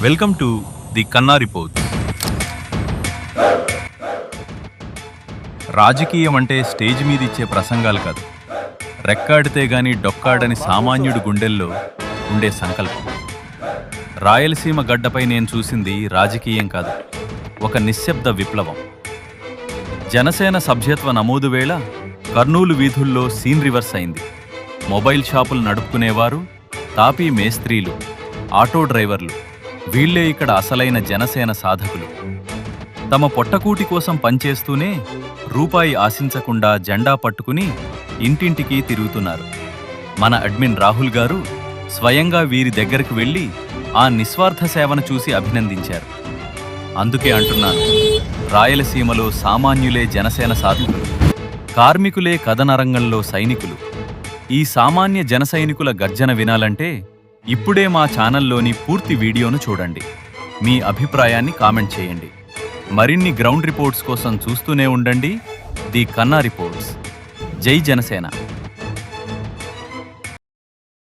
Welcome to the కన్నా report. రాజకీయం అంటే స్టేజ్ మీద ఇచ్చే ప్రసంగాలు కాదు, రెక్కాడితే గాని డొక్కాడని సామాన్యుడి గుండెల్లో ఉండే సంకల్పం. రాయలసీమ గడ్డపై నేను చూసింది రాజకీయం కాదు, ఒక నిశ్శబ్ద విప్లవం. జనసేన సభ్యత్వ నమోదు వేళ కర్నూలు వీధుల్లో సీన్ రివర్స్ అయింది. మొబైల్ షాపులు నడుపుకునేవారు, తాపీ మేస్త్రీలు, ఆటో డ్రైవర్లు, వీళ్లే ఇక్కడ అసలైన జనసేన సాధకులు. తమ పొట్టకూటి కోసం పనిచేస్తూనే రూపాయి ఆశించకుండా జెండా పట్టుకుని ఇంటింటికి తిరుగుతున్నారు. మన అడ్మిన్ రాహుల్ గారు స్వయంగా వీరి దగ్గరకు వెళ్లి ఆ నిస్వార్థ సేవను చూసి అభినందించారు. అందుకే అంటున్నాను, రాయలసీమలో సామాన్యులే జనసేన సాధకులు, కార్మికులే కథనరంగంలో సైనికులు. ఈ సామాన్య జన సైనికుల గర్జన వినాలంటే ఇప్పుడే మా ఛానల్లోని పూర్తి వీడియోను చూడండి. మీ అభిప్రాయాన్ని కామెంట్ చేయండి. మరిన్ని గ్రౌండ్ రిపోర్ట్స్ కోసం చూస్తూనే ఉండండి ది కన్నా రిపోర్ట్స్. జై జనసేన.